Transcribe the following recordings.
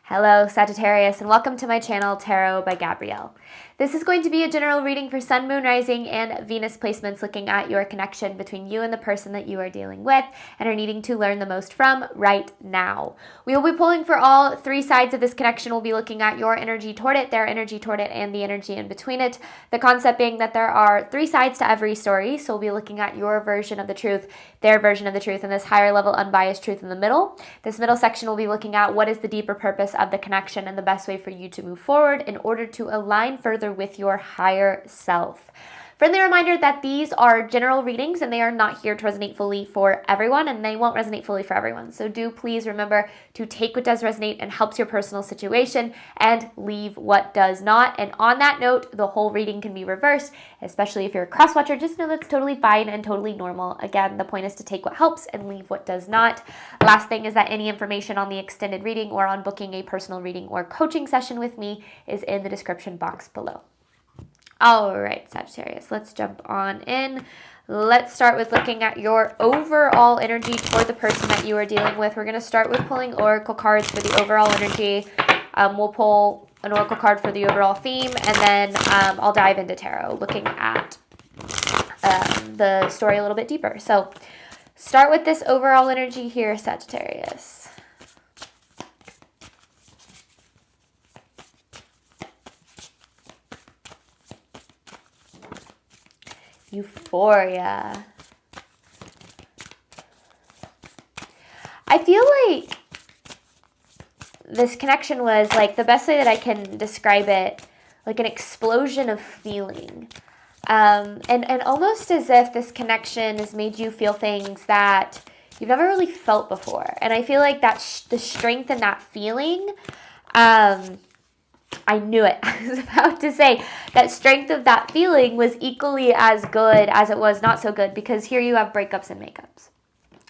Hello Sagittarius, and welcome to my channel Tarot by Gabrielle. This is going to be a general reading for Sun, Moon, Rising, and Venus placements looking at your connection between you and the person that you are dealing with and are needing to learn the most from right now. We will be pulling for all three sides of this connection. We'll be looking at your energy toward it, their energy toward it, and the energy in between it. The concept being that there are three sides to every story, so we'll be looking at your version of the truth, their version of the truth, and this higher level unbiased truth in the middle. This middle section will be looking at what is the deeper purpose of the connection and the best way for you to move forward in order to align further with your higher self. Friendly reminder that these are general readings and they are not here to resonate fully for everyone, and they won't resonate fully for everyone. So do please remember to take what does resonate and helps your personal situation and leave what does not. And on that note, the whole reading can be reversed, especially if you're a cross watcher. Just know that's totally fine and totally normal. Again, the point is to take what helps and leave what does not. Last thing is that any information on the extended reading or on booking a personal reading or coaching session with me is in the description box below. All right, Sagittarius, let's jump on in. Let's start with looking at your overall energy toward the person that you are dealing with. We're going to start with pulling oracle cards for the overall energy. We'll pull an oracle card for the overall theme, and then I'll dive into tarot, looking at the story a little bit deeper. So start with this overall energy here, Sagittarius. Euphoria. I feel like this connection was, like, the best way that I can describe it, like an explosion of feeling. And almost as if this connection has made you feel things that you've never really felt before. And I feel like that the strength in that feeling, I knew it. I was about to say that strength of that feeling was equally as good as it was not so good, because here you have breakups and makeups.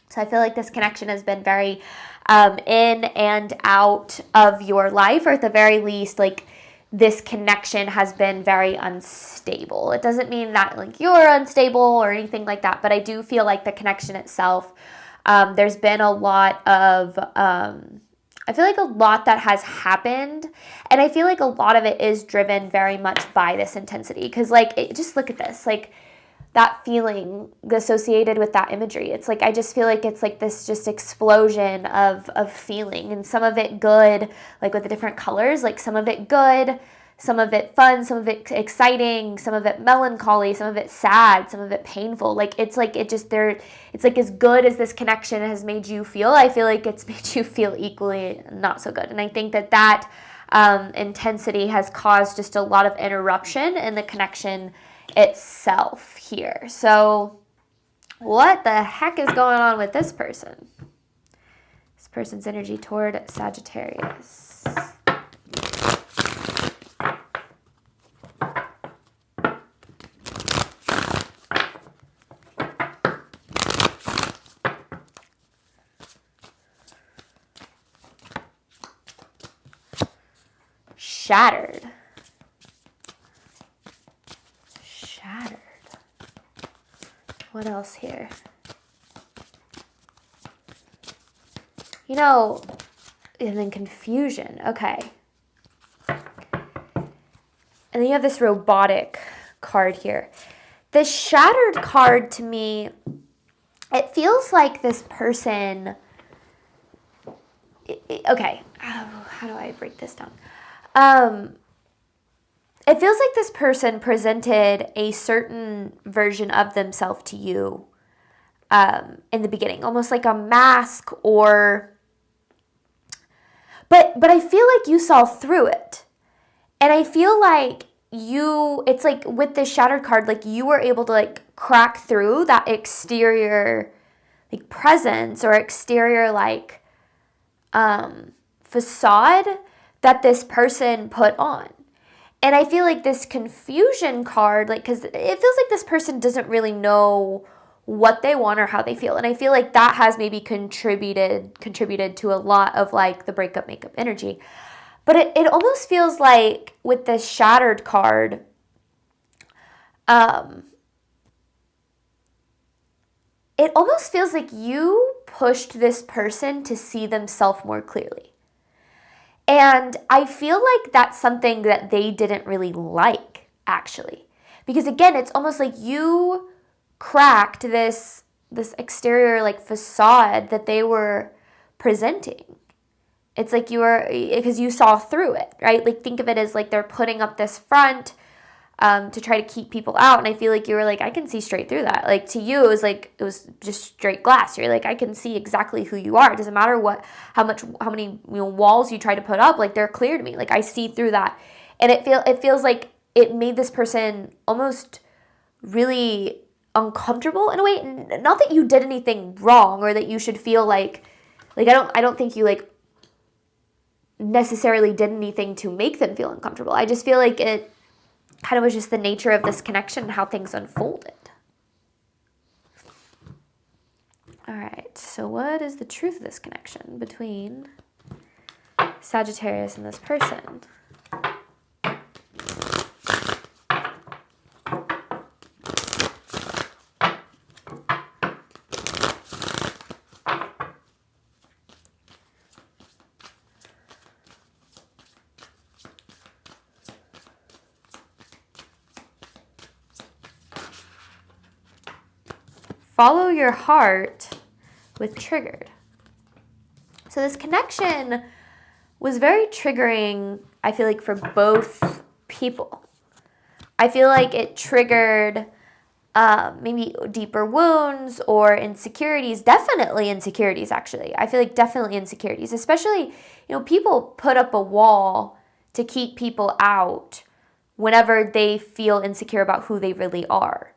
So I feel like this connection has been very in and out of your life, or at the very least, like, this connection has been very unstable. It doesn't mean that, like, you're unstable or anything like that, but I do feel like the connection itself, there's been a lot of... I feel like a lot that has happened, and I feel like a lot of it is driven very much by this intensity, because, like, just look at this, like, that feeling associated with that imagery. It's like, I just feel like it's like this just explosion of feeling, and some of it good, like with the different colors, like some of it good, some of it fun, some of it exciting, some of it melancholy, some of it sad, some of it painful. Like, it's like it's like as good as this connection has made you feel, I feel like it's made you feel equally not so good. And I think that intensity has caused just a lot of interruption in the connection itself here. So what the heck is going on with this person? This person's energy toward Sagittarius. Shattered. What else here? You know, and then confusion. Okay. And then you have this robotic card here. The shattered card, to me, it feels like this person... Okay. How do I break this down? It feels like this person presented a certain version of themselves to you in the beginning, almost like a mask, or... But I feel like you saw through it. And I feel like it's like with this shattered card, like you were able to, like, crack through that exterior, like, presence or exterior, like, facade that this person put on. And I feel like this confusion card, like, because it feels like this person doesn't really know what they want or how they feel. And I feel like that has maybe contributed to a lot of, like, the breakup makeup energy. But it almost feels like with this shattered card, it almost feels like you pushed this person to see themselves more clearly. And I feel like that's something that they didn't really like, actually. Because again, it's almost like you cracked this exterior like facade that they were presenting. It's like you were, because you saw through it, right? Like think of it as like they're putting up this front to try to keep people out. And I feel like you were like, I can see straight through that. Like to you, it was just straight glass. You're like, I can see exactly who you are. It doesn't matter how many walls you try to put up. Like they're clear to me. Like I see through that. And it feels like it made this person almost really uncomfortable in a way. Not that you did anything wrong or that you should feel like I don't think you like necessarily did anything to make them feel uncomfortable. I just feel like it kind of was just the nature of this connection and how things unfolded. All right, so what is the truth of this connection between Sagittarius and this person? Follow your heart with triggered. So this connection was very triggering, I feel like, for both people. I feel like it triggered maybe deeper wounds or insecurities, definitely insecurities, actually. I feel like definitely insecurities, especially, people put up a wall to keep people out whenever they feel insecure about who they really are.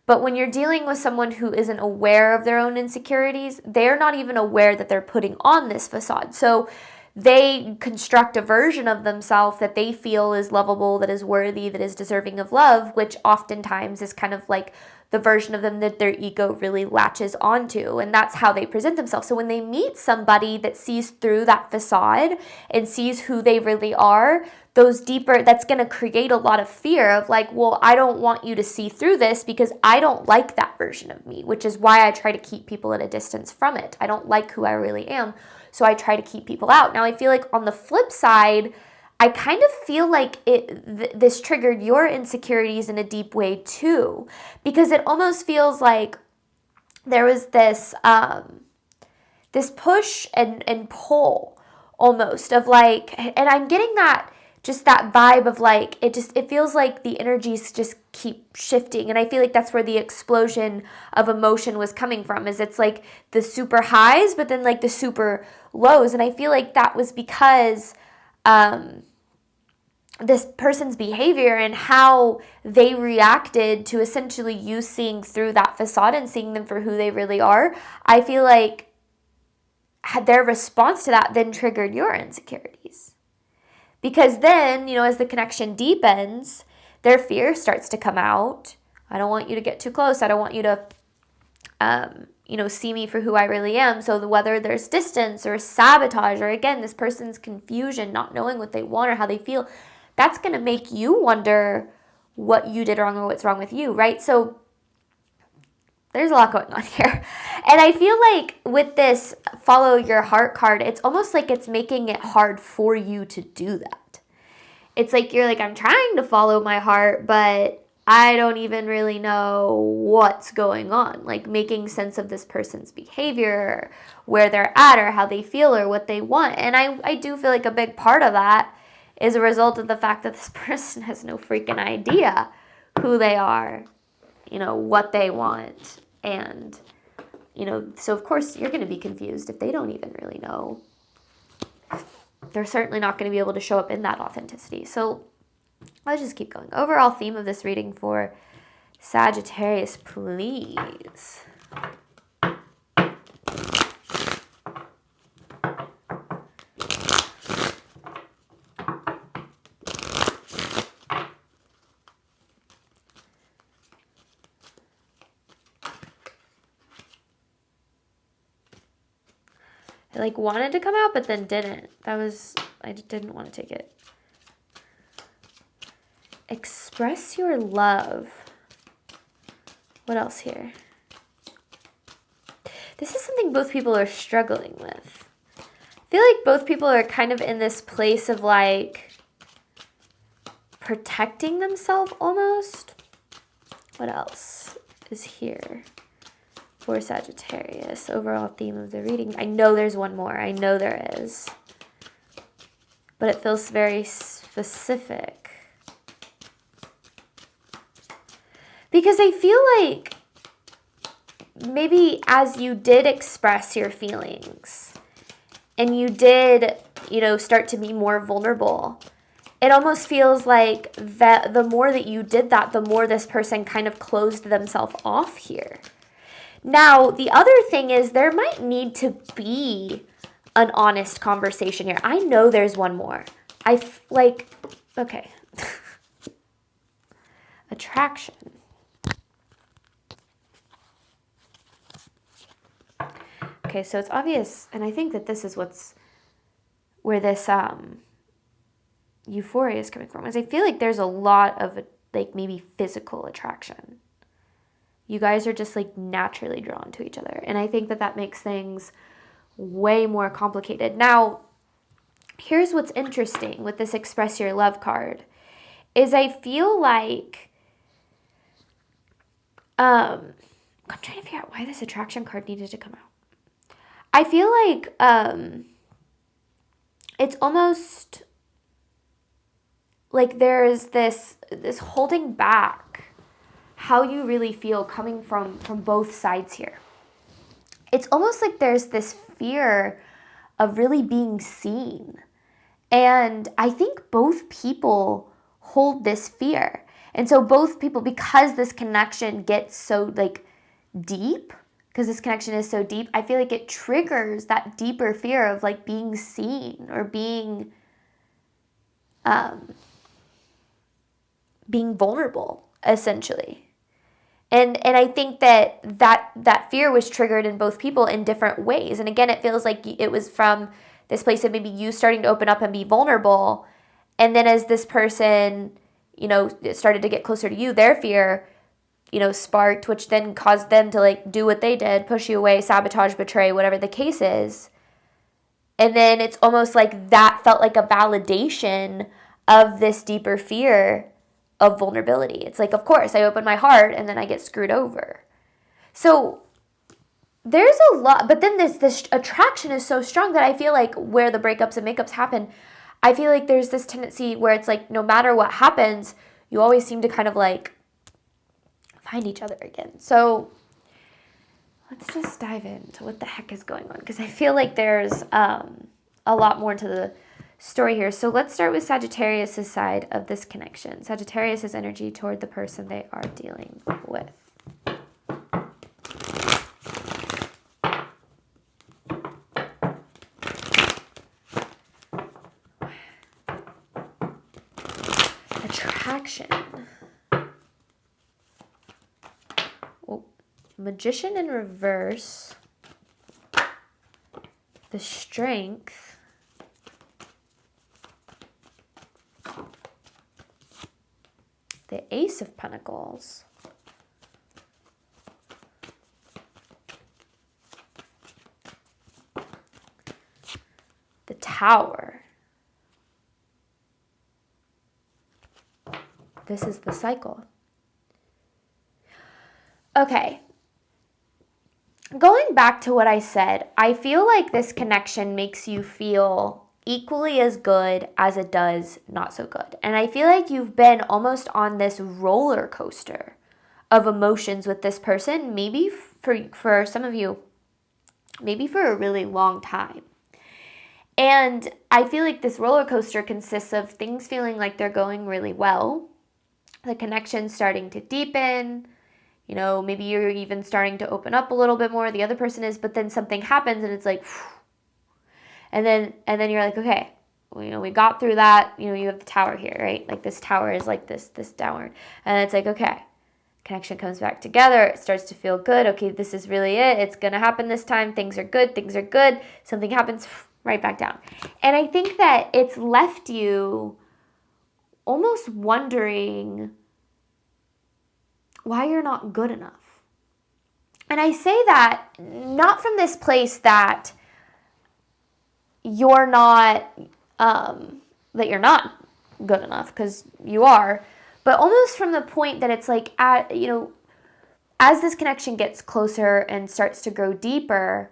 But when you're dealing with someone who isn't aware of their own insecurities, they're not even aware that they're putting on this facade. So they construct a version of themselves that they feel is lovable, that is worthy, that is deserving of love, which oftentimes is kind of like the version of them that their ego really latches onto. And that's how they present themselves. So when they meet somebody that sees through that facade and sees who they really are, that's going to create a lot of fear of like, well, I don't want you to see through this because I don't like that version of me, which is why I try to keep people at a distance from it. I don't like who I really am, so I try to keep people out. Now, I feel like on the flip side, I kind of feel like this triggered your insecurities in a deep way too, because it almost feels like there was this push and pull almost of like, and I'm getting that vibe of like, it feels like the energies just keep shifting. And I feel like that's where the explosion of emotion was coming from, is it's like the super highs, but then like the super lows. And I feel like that was because this person's behavior and how they reacted to essentially you seeing through that facade and seeing them for who they really are. I feel like their response to that then triggered your insecurities. Because then, as the connection deepens, their fear starts to come out. I don't want you to get too close. I don't want you to, see me for who I really am. So whether there's distance or sabotage, or again, this person's confusion, not knowing what they want or how they feel, that's going to make you wonder what you did wrong or what's wrong with you, right? So there's a lot going on here. And I feel like with this follow your heart card, it's almost like it's making it hard for you to do that. It's like you're like, I'm trying to follow my heart, but I don't even really know what's going on. Like making sense of this person's behavior, where they're at or how they feel or what they want. And I do feel like a big part of that is a result of the fact that this person has no freaking idea who they are, what they want. And, so of course you're going to be confused if they don't even really know. They're certainly not going to be able to show up in that authenticity. So let's just keep going. Overall theme of this reading for Sagittarius, please. I wanted to come out, but then didn't. I didn't want to take it. Express your love. What else here? This is something both people are struggling with. feel like both people are kind of in this place of like protecting themselves almost. What else is here for Sagittarius? Overall theme of the reading. I know there's one more. I know there is. But it feels very specific. Because I feel like maybe as you did express your feelings and you did, you know, start to be more vulnerable, it almost feels like that the more that you did that, the more this person kind of closed themselves off here. Now, the other thing is there might need to be an honest conversation here. I know there's one more. Okay. Attraction. Okay, so it's obvious, and I think that this is where this euphoria is coming from, is I feel like there's a lot of like maybe physical attraction. You guys are just like naturally drawn to each other, and I think that makes things way more complicated. Now, here's what's interesting with this Express Your Love card, is I feel like, I'm trying to figure out why this attraction card needed to come out. I feel like it's almost like there's this holding back how you really feel coming from both sides here. It's almost like there's this fear of really being seen. And I think both people hold this fear. And so both people, because this connection gets so like deep, because this connection is so deep, I feel like it triggers that deeper fear of like being seen or being vulnerable, essentially. And I think that fear was triggered in both people in different ways. And again, it feels like it was from this place of maybe you starting to open up and be vulnerable. And then as this person, you know, started to get closer to you, their fear, you know, sparked, which then caused them to like do what they did, push you away, sabotage, betray, whatever the case is. And then it's almost like that felt like a validation of this deeper fear of vulnerability. It's like, of course, I open my heart and then I get screwed over. So there's a lot, but then this attraction is so strong that I feel like where the breakups and makeups happen, I feel like there's this tendency where it's like no matter what happens, you always seem to kind of like find each other again. So let's just dive into what the heck is going on, because I feel like there's a lot more to the story here. So let's start with Sagittarius' side of this connection. Sagittarius' energy toward the person they are dealing with. Attraction. Oh, Magician in reverse. The Strength. The Ace of Pentacles. The Tower. This is the cycle. Okay. Going back to what I said, I feel like this connection makes you feel equally as good as it does not so good. And I feel like you've been almost on this roller coaster of emotions with this person, maybe for some of you, maybe for a really long time. And I feel like this roller coaster consists of things feeling like they're going really well, the connection starting to deepen, you know, maybe you're even starting to open up a little bit more, the other person is, but then something happens and it's like, phew. And then you're like, okay, well, you know, we got through that. You know, you have the tower here, right? Like this tower is like this downward. And it's like, okay, connection comes back together. It starts to feel good. Okay, this is really it. It's going to happen this time. Things are good. Something happens, right back down. And I think that it's left you almost wondering why you're not good enough. And I say that not from this place that you're not, that you're not good enough, because you are, but almost from the point that it's like, as this connection gets closer and starts to grow deeper,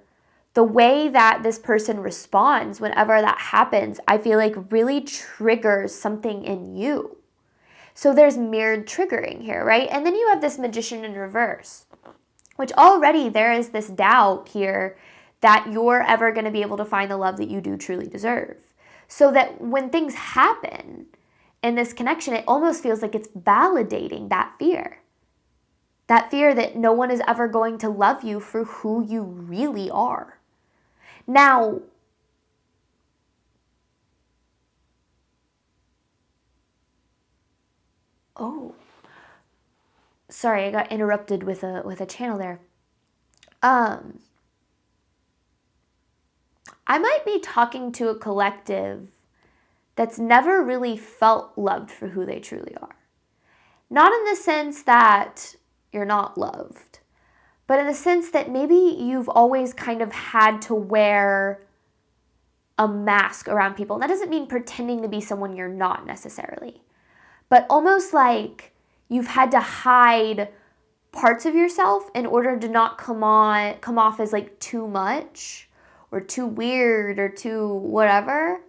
the way that this person responds whenever that happens, I feel like really triggers something in you. So there's mirrored triggering here, right? And then you have this Magician in reverse, which already there is this doubt here that you're ever going to be able to find the love that you do truly deserve. So that when things happen in this connection, it almost feels like it's validating that fear. That fear that no one is ever going to love you for who you really are. Now, oh, sorry, I got interrupted with a channel there. I might be talking to a collective that's never really felt loved for who they truly are. Not in the sense that you're not loved, but in the sense that maybe you've always kind of had to wear a mask around people. And that doesn't mean pretending to be someone you're not necessarily, but almost like you've had to hide parts of yourself in order to not come off as like too much or too weird or too whatever.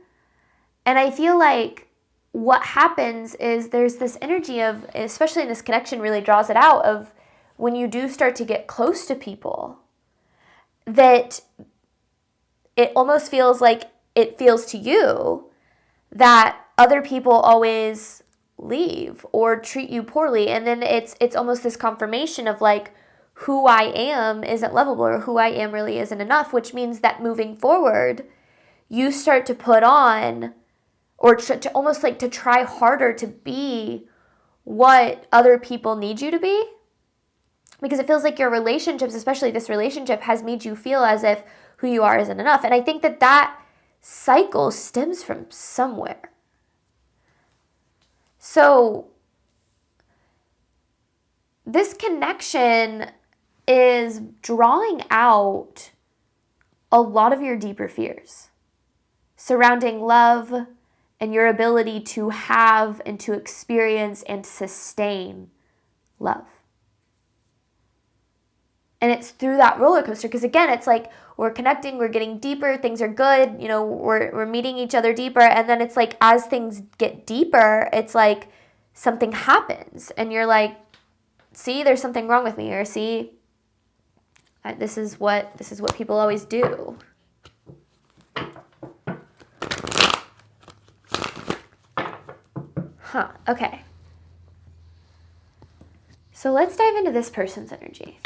And I feel like what happens is there's this energy of, especially in this connection really draws it out, of when you do start to get close to people, that it almost feels like it feels to you that other people always leave or treat you poorly. And then it's almost this confirmation of like, who I am isn't lovable, or who I am really isn't enough, which means that moving forward, you start to put on, or to almost like to try harder to be what other people need you to be. Because it feels like your relationships, especially this relationship, has made you feel as if who you are isn't enough. And I think that that cycle stems from somewhere. So this connection is drawing out a lot of your deeper fears surrounding love and your ability to have and to experience and sustain love. And it's through that roller coaster, because again, it's like we're connecting, we're getting deeper, things are good, we're meeting each other deeper, and then it's like as things get deeper, it's like something happens, and you're like, see, there's something wrong with me, or see, this is what people always do. Okay. So let's dive into this person's energy.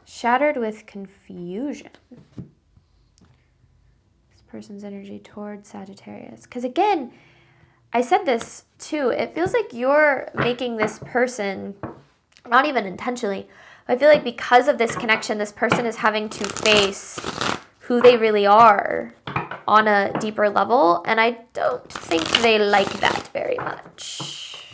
Shattered with confusion. This person's energy towards Sagittarius. Because again, I said this too, it feels like you're making this person, not even intentionally, I feel like because of this connection, this person is having to face who they really are on a deeper level, and I don't think they like that very much.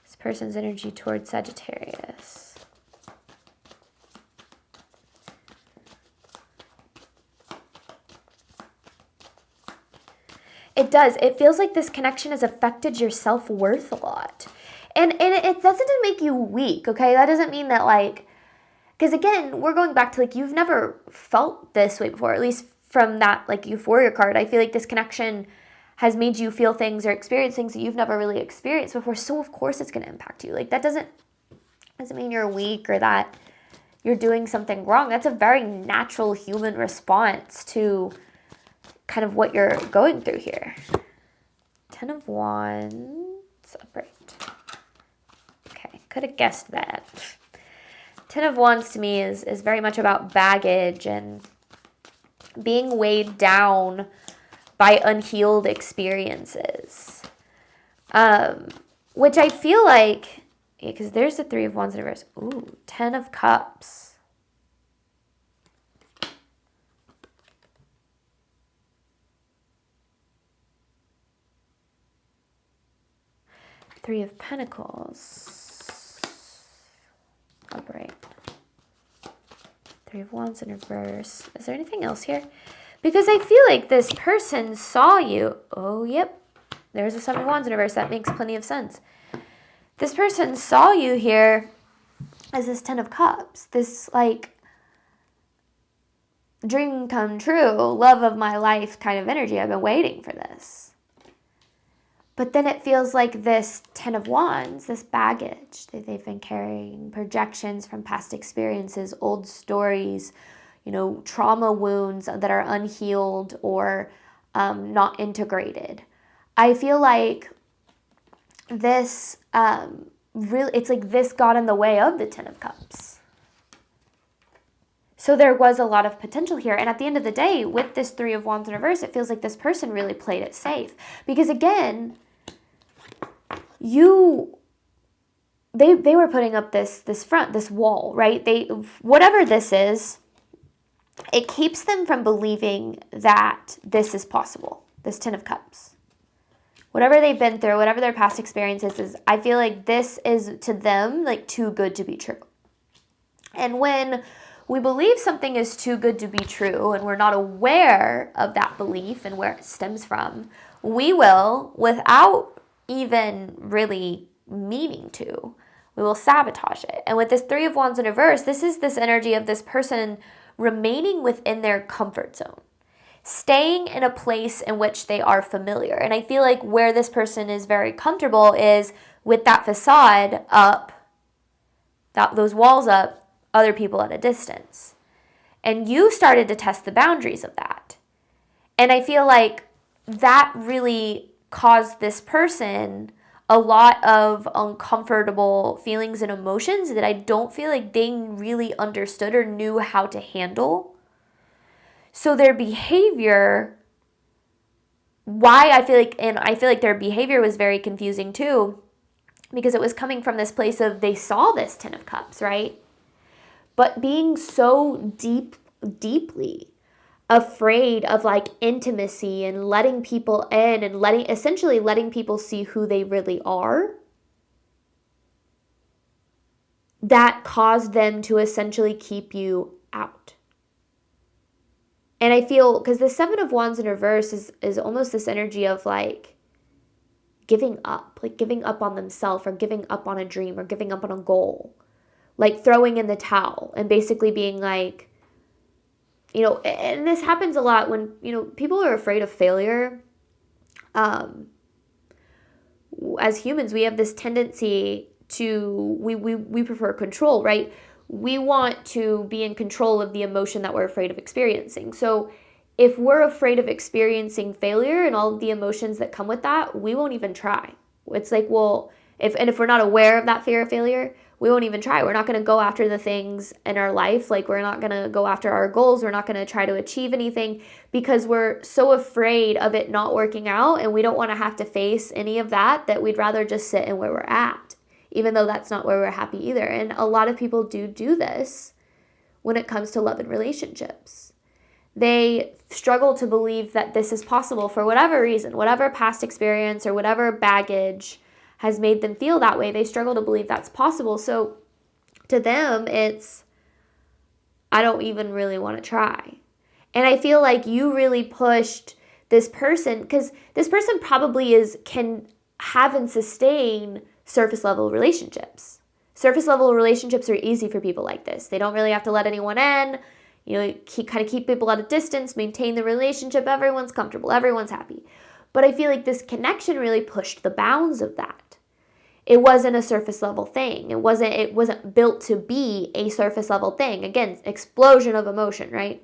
This person's energy towards Sagittarius. It does. It feels like this connection has affected your self-worth a lot. And it doesn't make you weak, okay? That doesn't mean that, like, because again, we're going back to, like, you've never felt this way before, at least from that, like, Euphoria card. I feel like this connection has made you feel things or experience things that you've never really experienced before, so of course it's going to impact you. Like, that doesn't mean you're weak or that you're doing something wrong. That's a very natural human response to kind of what you're going through here. 10 of Wands, upright. Okay, could have guessed that. 10 of Wands to me is very much about baggage and being weighed down by unhealed experiences. Which I feel like, because there's the 3 of Wands in reverse. Ooh, 10 of Cups. 3 of Pentacles. Upright. Three of Wands in reverse. Is there anything else here? Because I feel like this person saw you. Oh, yep. There's a Seven of Wands in reverse. That makes plenty of sense. This person saw you here as this Ten of Cups. This, like, dream come true, love of my life kind of energy. I've been waiting for this. But then it feels like this Ten of Wands, this baggage that they've been carrying, projections from past experiences, old stories, you know, trauma wounds that are unhealed or not integrated. I feel like this really, it's like this got in the way of the Ten of Cups. So there was a lot of potential here. And at the end of the day, with this Three of Wands in reverse, it feels like this person really played it safe. Because again, they were putting up this front, this wall, right? Whatever this is, it keeps them from believing that this is possible, this Ten of Cups. Whatever they've been through, whatever their past experiences is, I feel like this is to them like too good to be true. And when we believe something is too good to be true and we're not aware of that belief and where it stems from, we will, without even really meaning to, we will sabotage it. And with this Three of Wands in reverse, this is this energy of this person remaining within their comfort zone, staying in a place in which they are familiar. And I feel like where this person is very comfortable is with that facade up, those walls up, other people at a distance. And you started to test the boundaries of that. And I feel like that really caused this person a lot of uncomfortable feelings and emotions that I don't feel like they really understood or knew how to handle. So their behavior, I feel like their behavior was very confusing too, because it was coming from this place of they saw this Ten of Cups, right? But being so deeply afraid of like intimacy and letting people in and essentially letting people see who they really are, that caused them to essentially keep you out. And I feel, because the Seven of Wands in reverse is almost this energy of like giving up on themselves or giving up on a dream or giving up on a goal, like throwing in the towel and basically being like, you know, and this happens a lot when, you know, people are afraid of failure. As humans, we have this tendency to, we prefer control, right? We want to be in control of the emotion that we're afraid of experiencing. So if we're afraid of experiencing failure and all of the emotions that come with that, we won't even try. It's like, well, if we're not aware of that fear of failure, we won't even try. We're not going to go after the things in our life. Like, we're not going to go after our goals. We're not going to try to achieve anything because we're so afraid of it not working out, and we don't want to have to face any of that we'd rather just sit in where we're at, even though that's not where we're happy either. And a lot of people do this when it comes to love and relationships. They struggle to believe that this is possible for whatever reason, whatever past experience or whatever baggage has made them feel that way. They struggle to believe that's possible. So to them, it's, I don't even really want to try. And I feel like you really pushed this person, because this person probably can have and sustain surface level relationships. Surface level relationships are easy for people like this. They don't really have to let anyone in. You know, keep people at a distance, maintain the relationship. Everyone's comfortable. Everyone's happy. But I feel like this connection really pushed the bounds of that. It wasn't a surface level thing. It wasn't built to be a surface level thing. Again, explosion of emotion, right?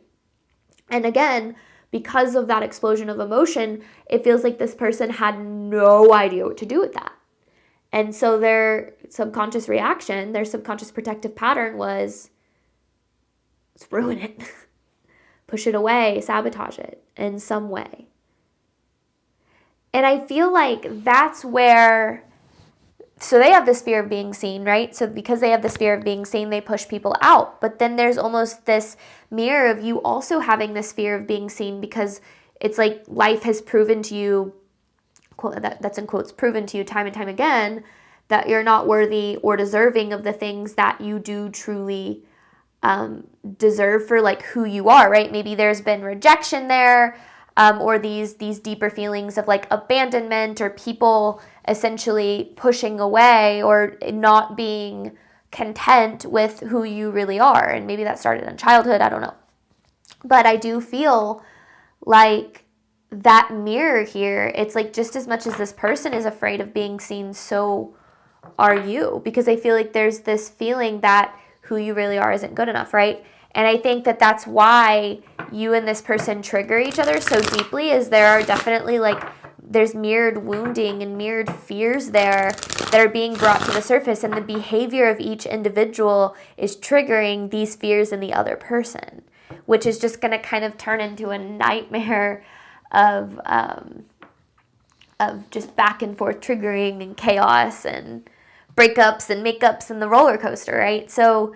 And again, because of that explosion of emotion, it feels like this person had no idea what to do with that. And so their subconscious reaction, their subconscious protective pattern was, let's ruin it. Push it away, sabotage it in some way. And I feel like that's where, so they have this fear of being seen, right? So because they have this fear of being seen, they push people out. But then there's almost this mirror of you also having this fear of being seen, because it's like life has proven to you, that's in quotes, proven to you time and time again, that you're not worthy or deserving of the things that you do truly deserve for like who you are, right? Maybe there's been rejection there, or these deeper feelings of like abandonment, or people essentially pushing away or not being content with who you really are. And maybe that started in childhood, I don't know. But I do feel like that mirror here, it's like just as much as this person is afraid of being seen, so are you, because I feel like there's this feeling that who you really are isn't good enough, right? And I think that that's why you and this person trigger each other so deeply, is there are definitely like, there's mirrored wounding and mirrored fears there that are being brought to the surface, and the behavior of each individual is triggering these fears in the other person, which is just going to kind of turn into a nightmare of just back and forth triggering and chaos and breakups and makeups and the roller coaster, right? So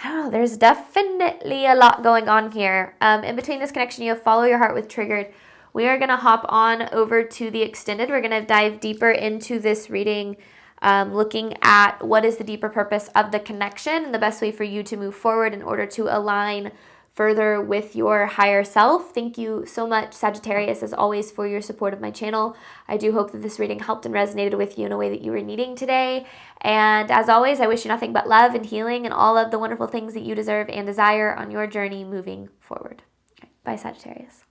I don't know, there's definitely a lot going on here. In between this connection, you have follow your heart with triggered. We are going to hop on over to the extended. We're going to dive deeper into this reading, looking at what is the deeper purpose of the connection and the best way for you to move forward in order to align further with your higher self. Thank you so much, Sagittarius, as always, for your support of my channel. I do hope that this reading helped and resonated with you in a way that you were needing today. And as always, I wish you nothing but love and healing and all of the wonderful things that you deserve and desire on your journey moving forward. Okay, bye, Sagittarius.